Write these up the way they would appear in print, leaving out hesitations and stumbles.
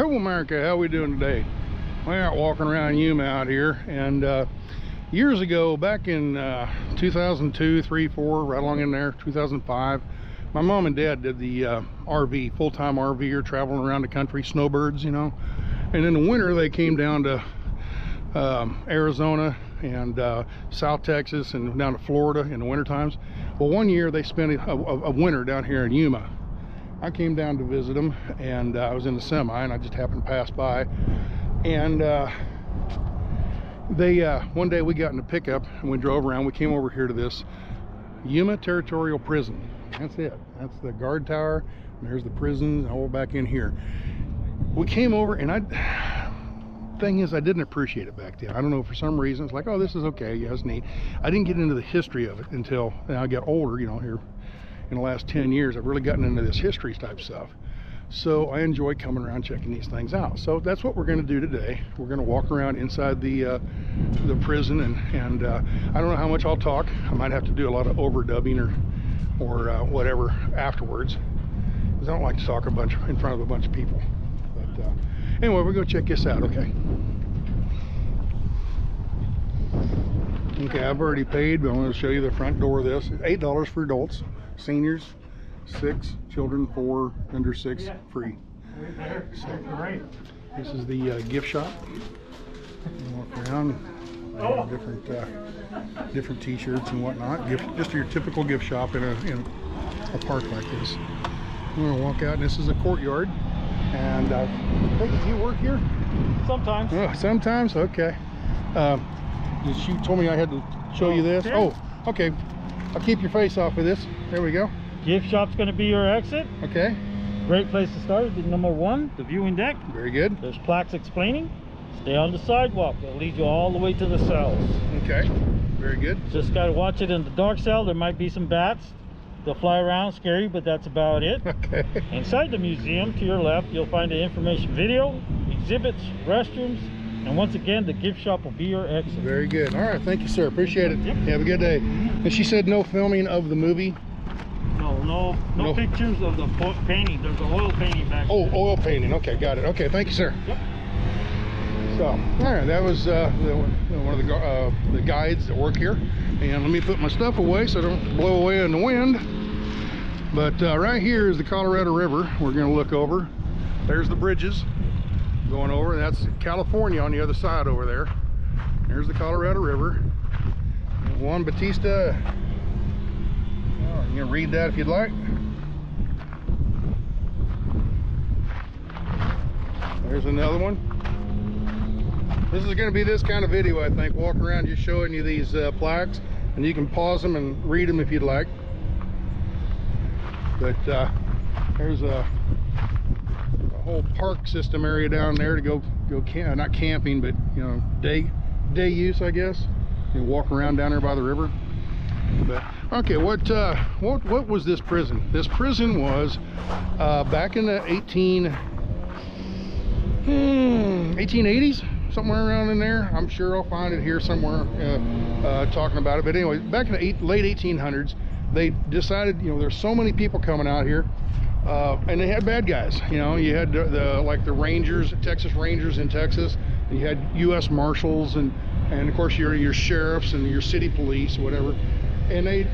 Hello America, how we doing today? We're out walking around Yuma out here, and years ago, back in 2002, 3, 4, right along in there, 2005, my mom and dad did the RV, full-time RVer, traveling around the country, snowbirds, you know. And in the winter, they came down to Arizona and South Texas and down to Florida in the winter times. Well, one year they spent a winter down here in Yuma. I came down to visit them, and I was in the semi, and I just happened to pass by. And one day we got in a pickup and we drove around. We came over here to this Yuma Territorial Prison. That's it. That's the guard tower, and there's the prisons all back in here. We came over, and thing is, I didn't appreciate it back then. I don't know, for some reason it's like, oh, this is okay, yeah, it's neat. I didn't get into the history of it until I got older, you know. Here in the last 10 years I've really gotten into this history type stuff, so I enjoy coming around checking these things out. So that's what we're going to do today. We're going to walk around inside the prison, and I don't know how much I'll talk. I might have to do a lot of overdubbing or whatever afterwards, because I don't like to talk in front of a bunch of people. But anyway, we're going to check this out. Okay, I've already paid, but I'm going to show you the front door of this. $8 for adults, seniors 6, children 4, under 6 free. So, this is the gift shop. Walk around, different t-shirts and whatnot. Just your typical gift shop in a park like this. We're gonna walk out, and this is a courtyard. And I think, do you work here? Sometimes. Oh, sometimes. Okay. She told me I had to show you this. Oh, okay. I'll keep your face off of this. There we go. Gift shop's going to be your exit. Okay. Great place to start. Number 1, the viewing deck. Very good. There's plaques explaining. Stay on the sidewalk. It'll lead you all the way to the cells. Okay. Very good. Just got to watch it in the dark cell. There might be some bats. They'll fly around, scary, but that's about it. Okay. Inside the museum, to your left, you'll find the information video, exhibits, restrooms, and once again, the gift shop will be your exit. Very good. All right, thank you, sir. Appreciate it. Yep. Have a good day. And she said no filming of the movie. No pictures of the painting. There's an oil painting back there. Oh, oil painting. Okay, got it. Okay, thank you, sir. Yep. So, all right, that was one of the guides that work here. And let me put my stuff away so I don't blow away in the wind. But right here is the Colorado River. We're going to look over. There's the bridges going over. That's California on the other side over there. There's the Colorado River. Juan Bautista. Oh, you can read that if you'd like. There's another one. This is going to be this kind of video, I think. Walk around just showing you these plaques, and you can pause them and read them if you'd like. But there's a whole park system area down there to go not camping, but you know, day use, I guess. You walk around down there by the river. But okay, what was this prison? This prison was back in the 1880s, somewhere around in there. I'm sure I'll find it here somewhere talking about it. But anyway, back in the late 1800s, they decided, you know, there's so many people coming out here, and they had bad guys. You know, you had like the Rangers, Texas Rangers in Texas, and you had U.S. Marshals, and of course your sheriffs and your city police, whatever. And they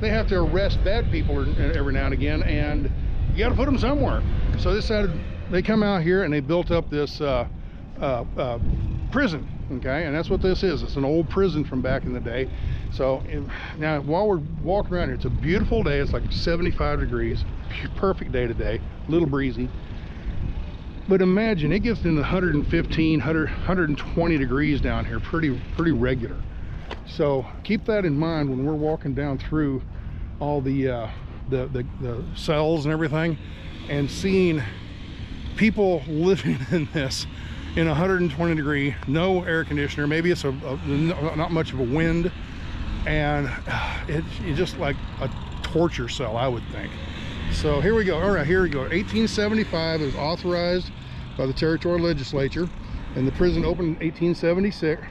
have to arrest bad people every now and again, and you got to put them somewhere. So they decided, they come out here and they built up this prison. Okay, and that's what this is. It's an old prison from back in the day. So now while we're walking around here, it's a beautiful day. It's like 75 degrees, perfect day today, a little breezy. But imagine, it gets into 115, 120 degrees down here, pretty regular. So keep that in mind when we're walking down through all the cells and everything, and seeing people living in this in 120 degree, no air conditioner, maybe it's not much of a wind, and it's just like a torture cell, I would think. So here we go. All right, here we go. 1875 is authorized by the Territorial Legislature, and the prison opened in 1876.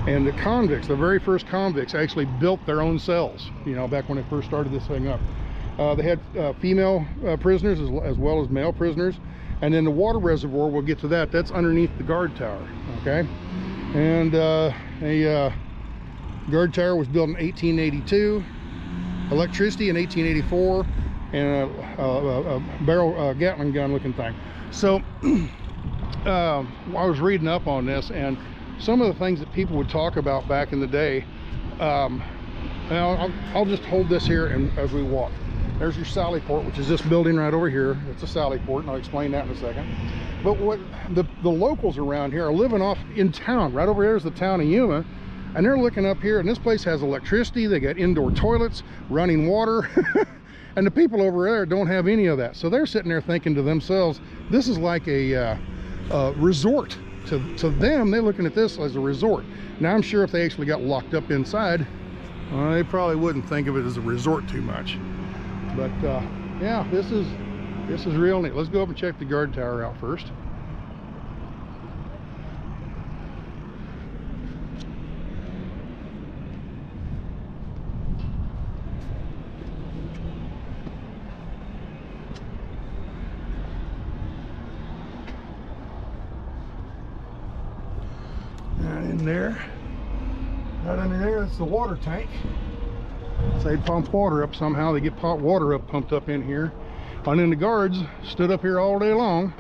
And the convicts, the very first convicts, actually built their own cells, you know, back when they first started this thing up. They had female prisoners as well as male prisoners. And then the water reservoir, we'll get to that. That's underneath the guard tower, okay? And a guard tower was built in 1882, electricity in 1884, and a barrel Gatling gun looking thing. So I was reading up on this, and some of the things that people would talk about back in the day, I'll just hold this here and as we walk. There's your sally port, which is this building right over here. It's a sally port, and I'll explain that in a second. But what the locals around here are living off in town. Right over here is the town of Yuma, and they're looking up here, and this place has electricity. They got indoor toilets, running water, and the people over there don't have any of that. So they're sitting there thinking to themselves, this is like a resort. To them, they're looking at this as a resort. Now, I'm sure if they actually got locked up inside, they probably wouldn't think of it as a resort too much. But yeah, this is real neat. Let's go up and check the guard tower out first. Right under there, that's the water tank. So they pump water up somehow. They get water pumped up in here. And then the guards stood up here all day long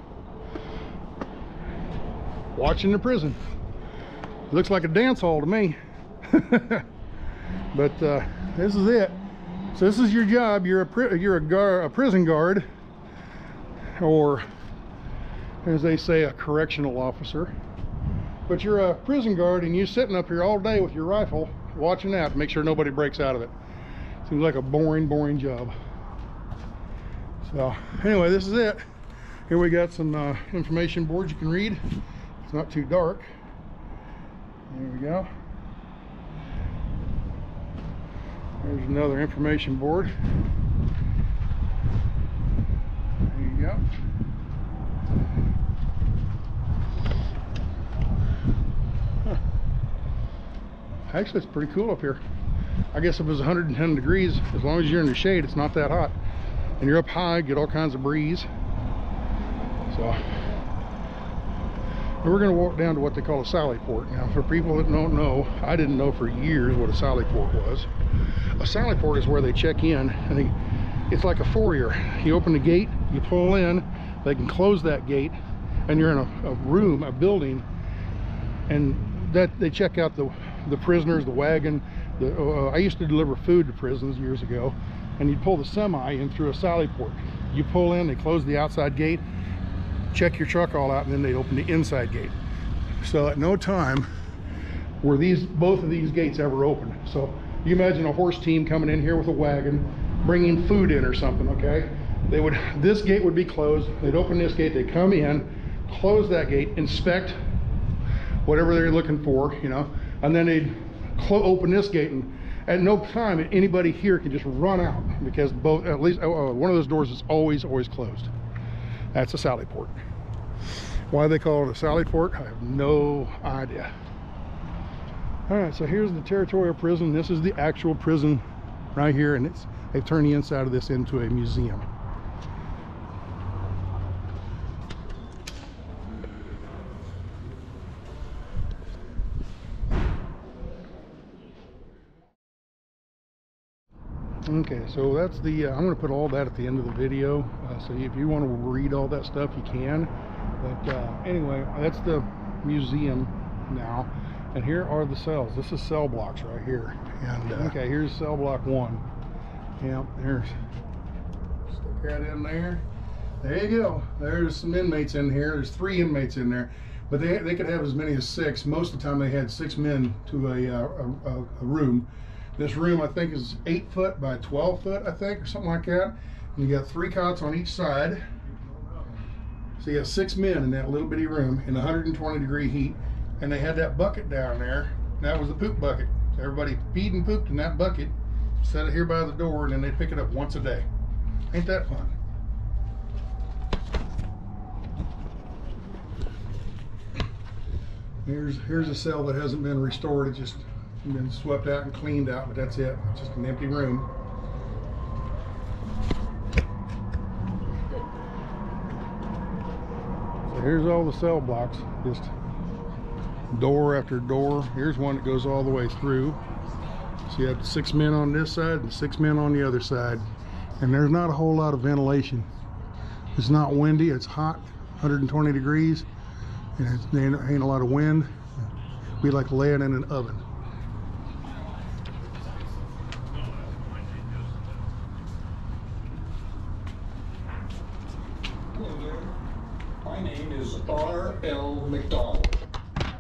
watching the prison. Looks like a dance hall to me. But this is it. So this is your job. You're a prison guard, or as they say, a correctional officer. But you're a prison guard, and you're sitting up here all day with your rifle watching that to make sure nobody breaks out of it. Seems like a boring job. So anyway, this is it. Here we got some information boards you can read. It's not too dark. There we go. There's another information board. There you go. Actually, it's pretty cool up here. I guess if it was 110 degrees, as long as you're in the shade, it's not that hot. And you're up high, get all kinds of breeze. So we're going to walk down to what they call a sally port. Now, for people that don't know, I didn't know for years what a sally port was. A sally port is where they check in, and it's like a foyer. You open the gate, you pull in, they can close that gate, and you're in a room, a building, and that they check out the prisoners, the wagon. I used to deliver food to prisons years ago, and you'd pull the semi in through a sally port. You pull in, they close the outside gate, check your truck all out, and then they open the inside gate. So at no time were both of these gates ever open. So you imagine a horse team coming in here with a wagon, bringing food in or something, okay? This gate would be closed. They'd open this gate, they'd come in, close that gate, inspect whatever they're looking for, you know, and then they'd open this gate, and at no time anybody here can just run out, because at least one of those doors is always closed. That's a sally port. Why they call it a sally port, I have no idea. All right, so here's the Territorial Prison. This is the actual prison right here, and they've turned the inside of this into a museum. Okay, so that's the I'm going to put all that at the end of the video, so if you want to read all that stuff you can. But anyway, that's the museum now, and here are the cells. This is cell blocks right here, and okay, here's cell block 1. Yeah, there's, stick that in there. There you go. There's some inmates in here. There's 3 inmates in there, but they could have as many as 6. Most of the time they had 6 men to a room. This room, I think, is 8 foot by 12 foot, I think, or something like that. And you got 3 cots on each side. So you got 6 men in that little bitty room in 120-degree heat. And they had that bucket down there. That was the poop bucket. So everybody peed and pooped in that bucket, set it here by the door, and then they'd pick it up once a day. Ain't that fun? Here's a cell that hasn't been restored. It just been swept out and cleaned out, but that's it. It's just an empty room. Here's all the cell blocks, just door after door. Here's one that goes all the way through. So you have 6 men on this side and 6 men on the other side. And there's not a whole lot of ventilation. It's not windy, it's hot, 120 degrees, and there ain't a lot of wind. We like laying in an oven. Hello there. My name is R.L. McDonald.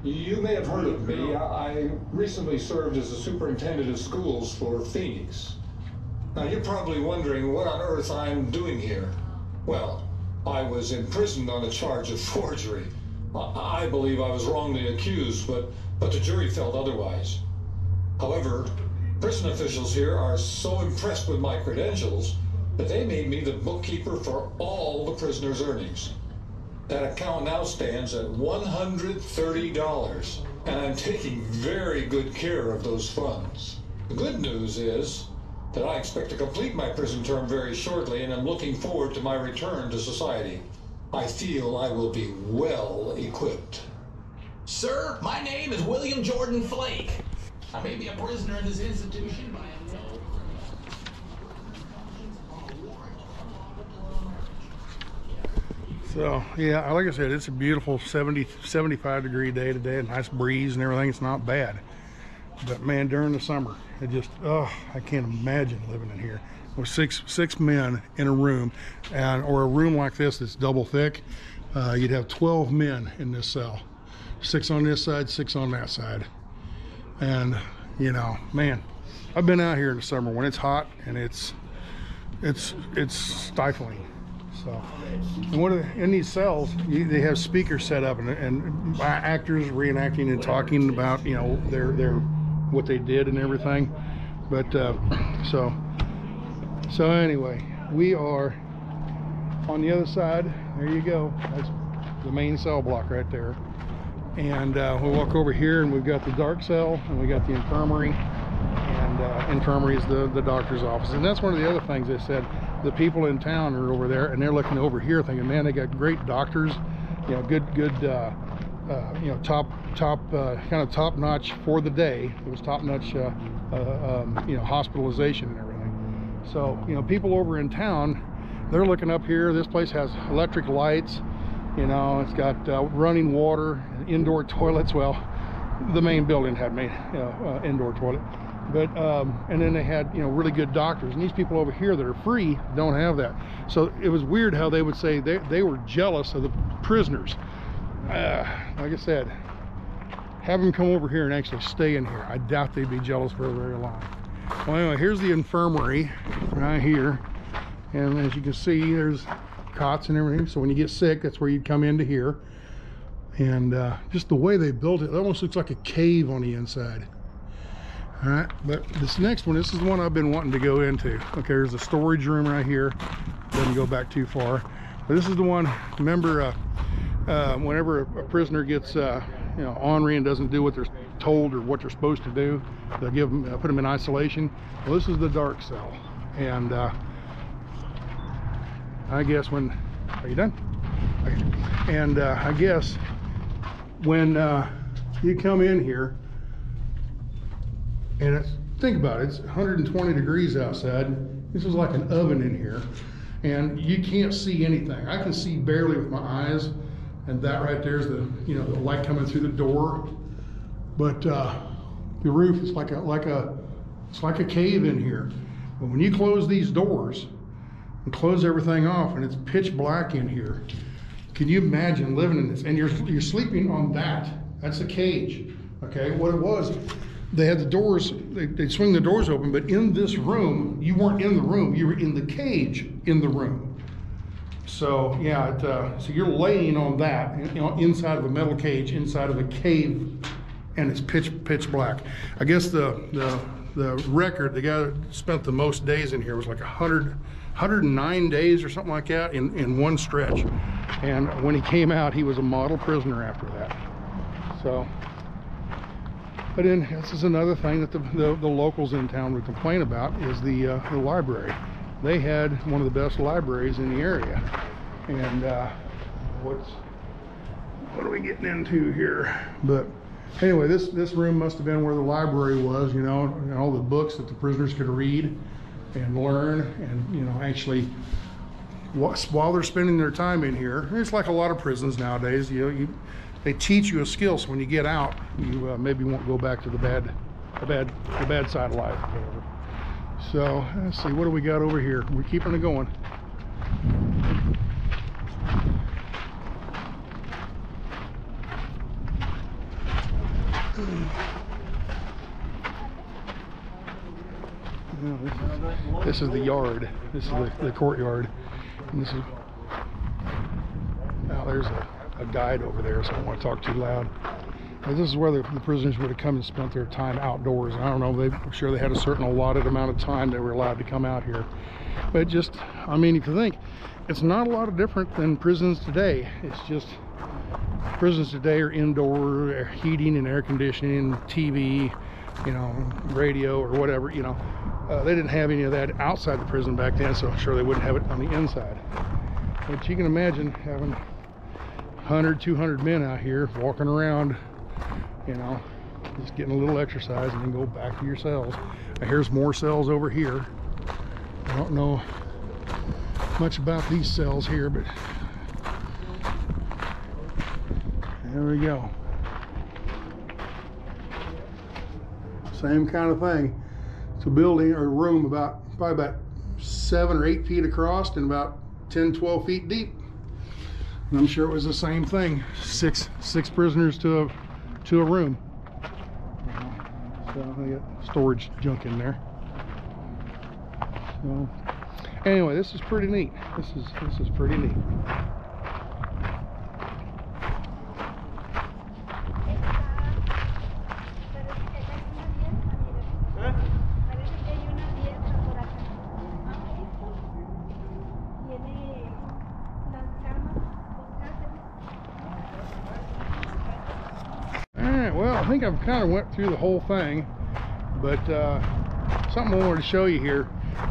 You may have heard of me. I recently served as the superintendent of schools for Phoenix. Now you're probably wondering what on earth I'm doing here. Well, I was imprisoned on a charge of forgery. I believe I was wrongly accused, but the jury felt otherwise. However, prison officials here are so impressed with my credentials that they made me the bookkeeper for all the prisoners' earnings. That account now stands at $130, and I'm taking very good care of those funds. The good news is that I expect to complete my prison term very shortly, and I'm looking forward to my return to society. I feel I will be well equipped. Sir, my name is William Jordan Flake. I may be a prisoner in this institution, but I am no... So yeah, like I said, it's a beautiful 75 degree day today, a nice breeze and everything. It's not bad, but man, during the summer, it just, oh, I can't imagine living in here with six men in a room, or a room like this that's double thick. You'd have 12 men in this cell, 6 on this side, 6 on that side. And you know, man, I've been out here in the summer when it's hot and it's stifling. So, and in these cells, they have speakers set up, and actors reenacting and talking about, you know, their what they did and everything. But so anyway, we are on the other side. There you go. That's the main cell block right there. And we'll walk over here, and we've got the dark cell, and we got the infirmary. And infirmary is the doctor's office. And that's one of the other things they said. The people in town are over there, and they're looking over here thinking, man, they got great doctors, you know, good you know, top kind of top notch for the day. It was top notch you know, hospitalization and everything. So, you know, people over in town, they're looking up here. This place has electric lights, you know, it's got running water, indoor toilets. Well, the main building had made, you know, indoor toilet. But and then they had, you know, really good doctors, and these people over here that are free don't have that. So it was weird how they would say they were jealous of the prisoners. Like I said, have them come over here and actually stay in here. I doubt they'd be jealous for very long. Well, anyway, here's the infirmary right here, and as you can see, there's cots and everything. So when you get sick, that's where you'd come into here. And just the way they built it almost looks like a cave on the inside. All right, but this next one, this is the one I've been wanting to go into. Okay, there's a storage room right here. Doesn't go back too far, but this is the one. Remember, whenever a prisoner gets, you know, ornery and doesn't do what they're told or what they're supposed to do, they'll give them, put them in isolation. Well, this is the dark cell, and I guess when, are you done? Okay. And I guess when you come in here. And think about it, it's 120 degrees outside. This is like an oven in here, and you can't see anything. I can see barely with my eyes, and that right there is the, you know, the light coming through the door. But the roof is like a cave in here. But when you close these doors and close everything off, and it's pitch black in here, can you imagine living in this? And you're sleeping on that. That's a cage. Okay, what it was, they had the doors, they'd swing the doors open, but in this room, you weren't in the room, you were in the cage in the room. So yeah, so you're laying on that, you know, inside of a metal cage, inside of a cave, and it's pitch black. I guess the record, the guy that spent the most days in here was like 109 days or something like that in one stretch. And when he came out, he was a model prisoner after that. So. But then this is another thing that the locals in town would complain about is the library. They had one of the best libraries in the area, and what are we getting into here? But anyway, this room must have been where the library was, you know, and all the books that the prisoners could read and learn, and, you know, actually while they're spending their time in here. It's like a lot of prisons nowadays, you know, they teach you a skill, so when you get out, you maybe won't go back to the bad side of life, whatever. So let's see, what do we got over here? We're keeping it going. This is the yard. This is the courtyard. And this is, now there's a guide over there, so I don't want to talk too loud. But this is where the prisoners would have come and spent their time outdoors. I don't know, I'm sure they had a certain allotted amount of time they were allowed to come out here. But just, I mean, if you think, it's not a lot of different than prisons today. It's just, prisons today are indoor, heating and air conditioning, TV, you know, radio or whatever, you know. They didn't have any of that outside the prison back then, so I'm sure they wouldn't have it on the inside. But you can imagine having 100, 200 men out here walking around, you know, just getting a little exercise and then go back to your cells. Now, here's more cells over here. I don't know much about these cells here, but there we go. Same kind of thing. It's a building or a room probably about 7 or 8 feet across and about 10, 12 feet deep. And I'm sure it was the same thing. Six prisoners to a room. So they got storage junk in there. So anyway, this is pretty neat. This is pretty neat. I think I've kind of went through the whole thing, but something I wanted to show you here.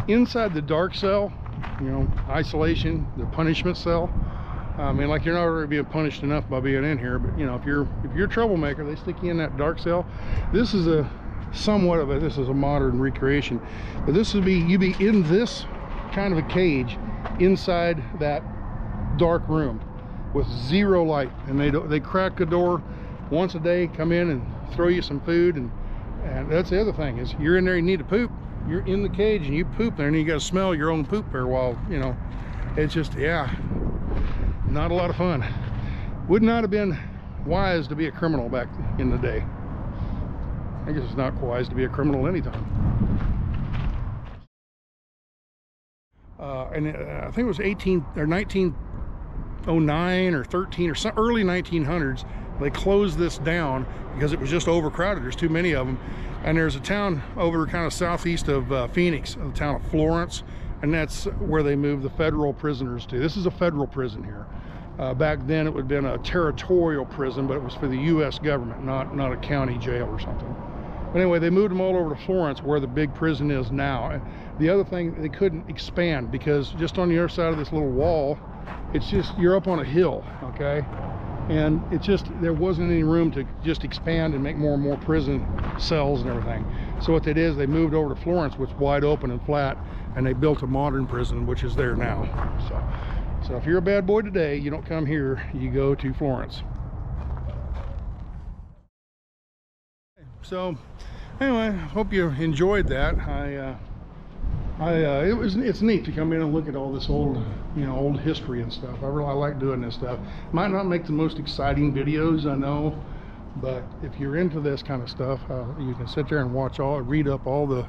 Inside the dark cell, you know, isolation, the punishment cell. I mean, like, you're not already being punished enough by being in here, but you know, if you're a troublemaker, they stick you in that dark cell. This is this is a modern recreation, but this would be, you'd be in this kind of a cage inside that dark room with zero light, and they crack the door once a day, come in and throw you some food, and that's the other thing, is you're in there, you need to poop, you're in the cage and you poop there, and you got to smell your own poop there while, you know, it's just, yeah, not a lot of fun. Would not have been wise to be a criminal back in the day. I guess it's not wise to be a criminal anytime. And I think it was 1909 or 13 or some early 1900s. They closed this down because it was just overcrowded. There's too many of them. And there's a town over kind of southeast of Phoenix, the town of Florence, and that's where they moved the federal prisoners to. This is a federal prison here. Back then it would have been a territorial prison, but it was for the U.S. government, not a county jail or something. But anyway, they moved them all over to Florence, where the big prison is now. And the other thing, they couldn't expand because just on the other side of this little wall, it's just, you're up on a hill, okay? And it just, there wasn't any room to just expand and make more and more prison cells and everything. So what they did is they moved over to Florence, which is wide open and flat, and they built a modern prison, which is there now. So if you're a bad boy today, you don't come here, you go to Florence. So anyway, hope you enjoyed that. It's neat to come in and look at all this old, you know, old history and stuff. I really like doing this stuff. Might not make the most exciting videos, I know, but if you're into this kind of stuff, you can sit there and read up all the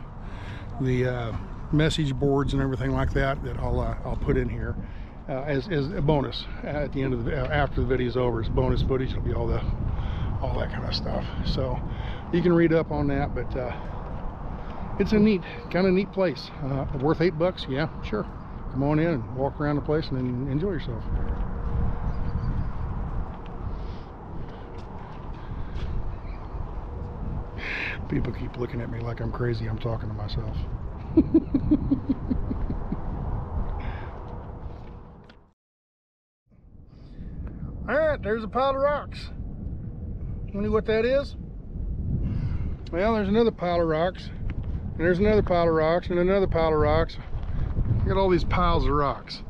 message boards and everything like that I'll put in here as a bonus at the end of after the video's over. It's bonus footage. It'll be all that kind of stuff. So you can read up on that, but it's a kind of neat place. Worth $8? Yeah, sure. Come on in and walk around the place and then enjoy yourself. People keep looking at me like I'm crazy. I'm talking to myself. All right. that? There's a pile of rocks. Wonder what that is? Well, there's another pile of rocks. And there's another pile of rocks and another pile of rocks. Look at all these piles of rocks.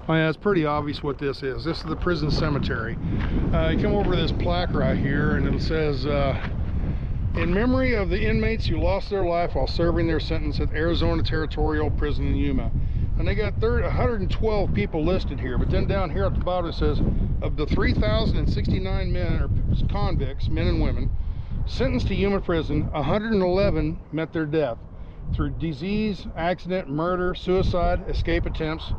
Oh yeah, it's pretty obvious what this is. This is the prison cemetery. You come over to this plaque right here and it says, in memory of the inmates who lost their life while serving their sentence at Arizona Territorial Prison in Yuma. And they got 112 people listed here, but then down here at the bottom it says, of the 3,069 men, or convicts, men and women, sentenced to Yuma prison, 111 met their death through disease, accident, murder, suicide, escape attempts.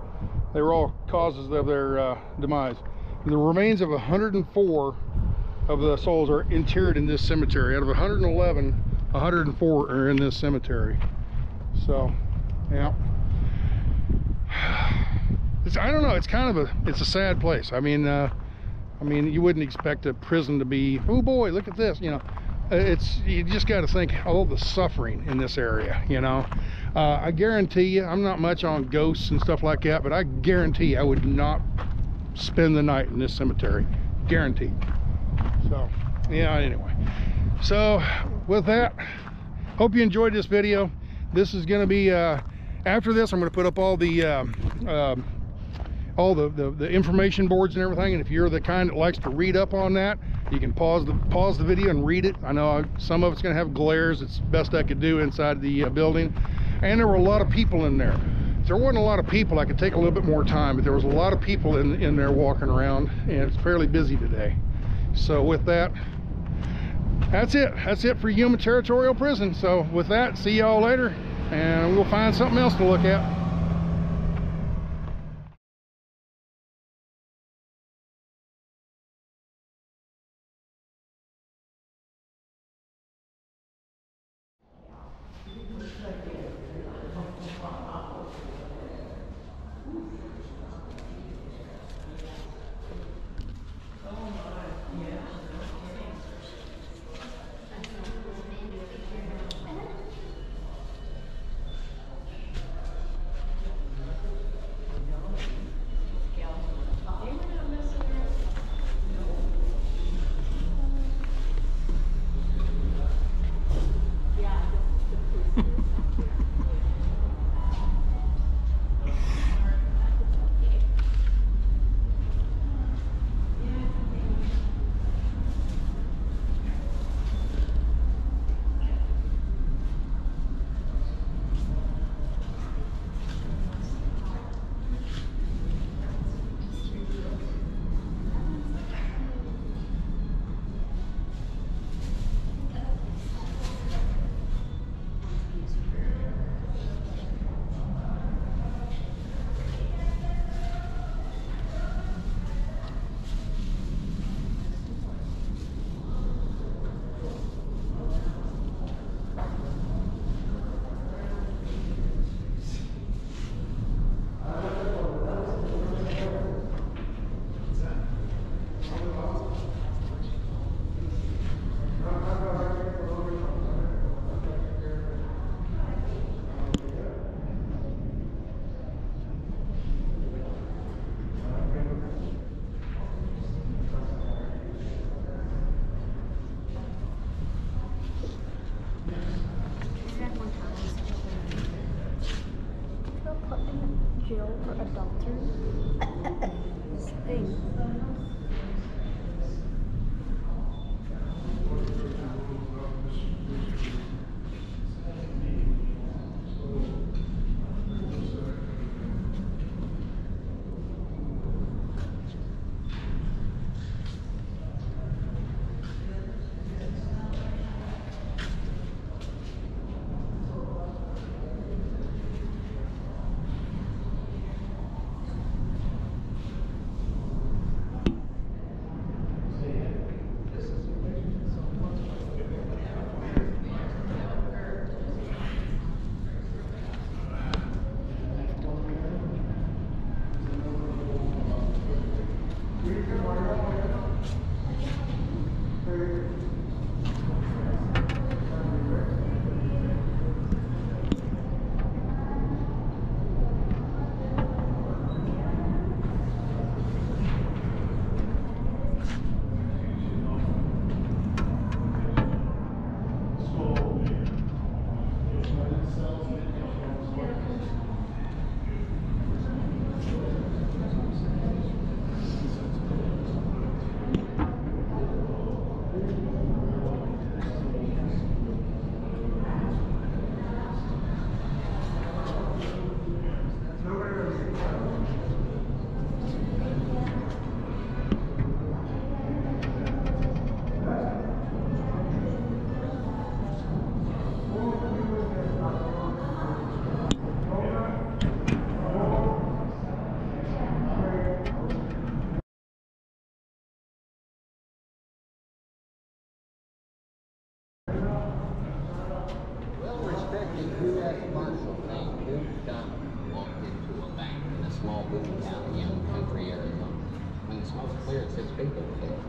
They were all causes of their demise. And the remains of 104 of the souls are interred in this cemetery. Out of 111, 104 are in this cemetery. So, yeah. I don't know. It's kind of it's a sad place. I mean, you wouldn't expect a prison to be. Oh boy, look at this. You know, you just got to think all the suffering in this area. You know, I guarantee you, I'm not much on ghosts and stuff like that, but I guarantee I would not spend the night in this cemetery. Guaranteed. So, yeah. Anyway, so with that, hope you enjoyed this video. This is going to be. After this, I'm going to put up all the information boards and everything. And if you're the kind that likes to read up on that, you can pause the video and read it. I know some of it's going to have glares. It's best I could do inside the building. And there were a lot of people in there. If there weren't a lot of people, I could take a little bit more time. But there was a lot of people in there walking around, and it's fairly busy today. So with that, that's it. That's it for Yuma Territorial Prison. So with that, see y'all later. And we'll find something else to look at. Jail for adultery. This thing. commercial thing. Dude walked into a bank in a small boot town in Yuma country, Arizona. When the smoke's cleared, 6 people were killed.